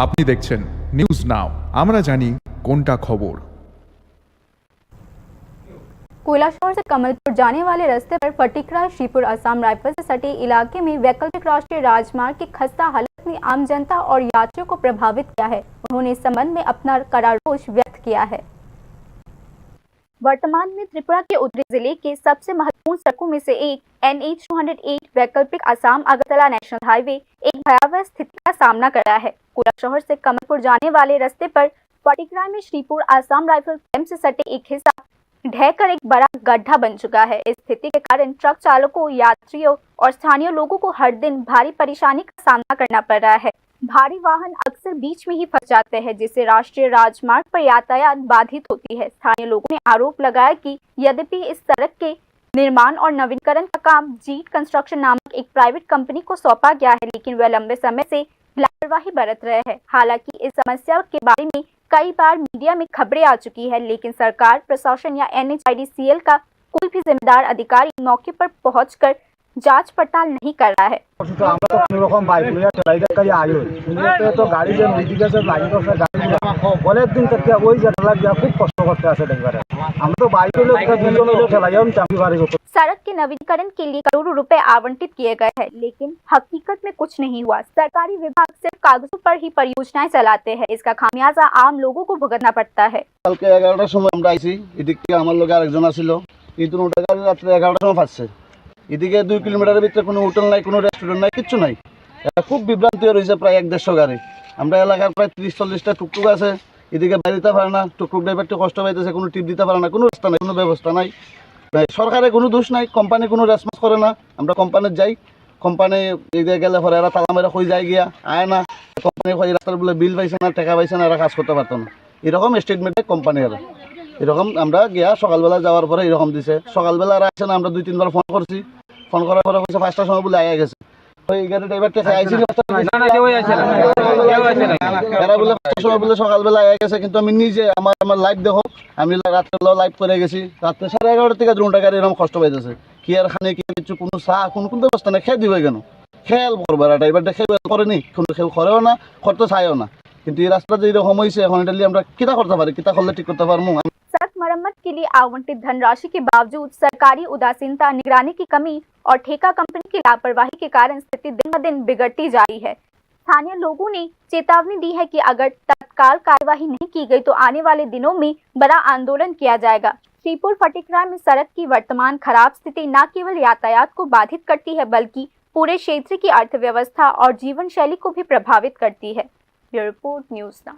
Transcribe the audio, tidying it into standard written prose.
আপনি দেখছেন news now, আমরা জানি কোনটা খবর। कोयलाशहर से कमलपुर जाने वाले रास्ते पर फटिकरा श्रीपुर असम राइफल से सटे इलाके में वैकल्पिक राष्ट्रीय राजमार्ग की खस्ता हालत ने आम जनता और यात्रियों को प्रभावित किया है। उन्होंने इस संबंध में अपना कड़ा रोष व्यक्त किया है। वर्तमान में त्रिपुरा के उत्तरी जिले के सबसे महत्वपूर्ण सड़कों में से एक NH 208 वैकल्पिक असम अगरतला नेशनल हाईवे एक भयावह स्थिति का सामना कर रहा है। कोयलाशहर से कमलपुर जाने वाले रास्ते पर फटिकरा में श्रीपुर असम राइफल कैंप से सटे एक हिस्सा ढहकर एक बड़ा गड्ढा बन चुका है। इस स्थिति के कारण ट्रक चालकों, यात्रियों और स्थानीय लोगों को हर दिन भारी परेशानी का सामना करना पड़ रहा है। भारी वाहन अक्सर बीच में ही फंस जाते हैं, जिससे राष्ट्रीय राजमार्ग पर यातायात बाधित होती है। स्थानीय लोगों ने आरोप लगाया कि यद्यपि इस सड़क के निर्माण और नवीनीकरण का काम जीट कंस्ट्रक्शन नामक एक प्राइवेट कंपनी को सौंपा गया है, लेकिन वह लंबे समय से लापरवाही बरत रहे हैं। हालांकि इस समस्या के बारे में कई बार मीडिया में खबरें आ चुकी है, लेकिन सरकार, प्रशासन या NHIDCL का कोई भी जिम्मेदार अधिकारी मौके पर पहुंचकर जांच पड़ताल नहीं कर रहा है। सड़क के नवीनीकरण के लिए करोड़ों रुपए आवंटित किए गए हैं, लेकिन हकीकत में कुछ नहीं हुआ। सरकारी विभाग सिर्फ कागजों पर ही परियोजनाएं चलाते हैं। इसका खामियाजा आम लोगों को भुगतना पड़ता है। कल के 11টার সময় আমরা আইছি, এদিকে আমার লোক আরেকজন ছিল, এই দুটো গাড়ি রাত্রে 11টার সময় ফাঁসছে। এদিকে 2 কিলোমিটারের ভিতরে কোনো হোটেল নাই, কোনো রেস্টুরেন্ট নাই, কিচ্ছু নাই। খুব বিভ্রান্তি হয়েছে। প্রায় 1-150 গাড়ি। আমরা এলাকার প্রায় 30-40টা টুকটুক আছে, এদিকে বাইরে দিতে পারে না। টুকটুক ড্রাইভারটা কষ্ট পাইতেছে, কোনো টিপ দিতে পারে না, কোনো রাস্তা নাই, কোনো ব্যবস্থা নাই। সরকারের কোনো দোষ নাই, কোম্পানি কোনো রেসপন্স করে না। আমরা কোম্পানিতে যাই, কোম্পানি এদিকে গেলে পরে এরা তালা মেরে কই যায় গিয়া আয় না। কোম্পানি কই রাস্তার বলে বিল পাইছে না, টাকা পাইছে না, এরা কাজ করতে পারতো না। এরকম স্টেটমেন্টে কোম্পানি এরা এরকম। আমরা গিয়া সকালবেলা যাওয়ার পরে এরকম দিছে। সকালবেলা আর আসছে না, আমরা 2-3 বার ফোন করছি। ফোন করার পরে কইছে 5টার সময় বলে আয়া গেছে। ওই গাড়ি ড্রাইভারটা আইছিল এরা বলে 5টার সময় বলে সকালবেলা আয়া গেছে, কিন্তু আমি নিজে আমার লাইভ দেখো, আমি রাত্রে লাইভ করে গেছি। রাত্রে 11:30 থেকে 2টা গাড়ি এরকম কষ্ট পাইতেছে। কি আর খানে কি কিছু কোনো চা কোন ব্যবস্থা নেই, খেয়ে দিবে কেন? খেয়াল করবে না, ড্রাইভারটা খেয়াল করেনি, কোনো খেয়াল করেও না, করতে চাইও না। কিন্তু এই রাস্তা যে এরকম হয়েছে, এখন এটা আমরা কিতা করতে পারি, কিতা করলে ঠিক करते পারমু? सड़क मरम्मत के लिए आवंटित धनराशि के बावजूद सरकारी उदासीनता, निगरानी की कमी और ठेका कंपनी की लापरवाही के कारण स्थिति दिन ब दिन बिगड़ती जा रही है। स्थानीय लोगों ने चेतावनी दी है कि अगर तत्काल कार्यवाही नहीं की गई तो आने वाले दिनों में बड़ा आंदोलन किया जाएगा। श्रीपुर फटिकरा में सड़क की वर्तमान खराब स्थिति न केवल यातायात को बाधित करती है, बल्कि पूरे क्षेत्र की अर्थव्यवस्था और जीवन शैली को भी प्रभावित करती है। Bureau report, news now.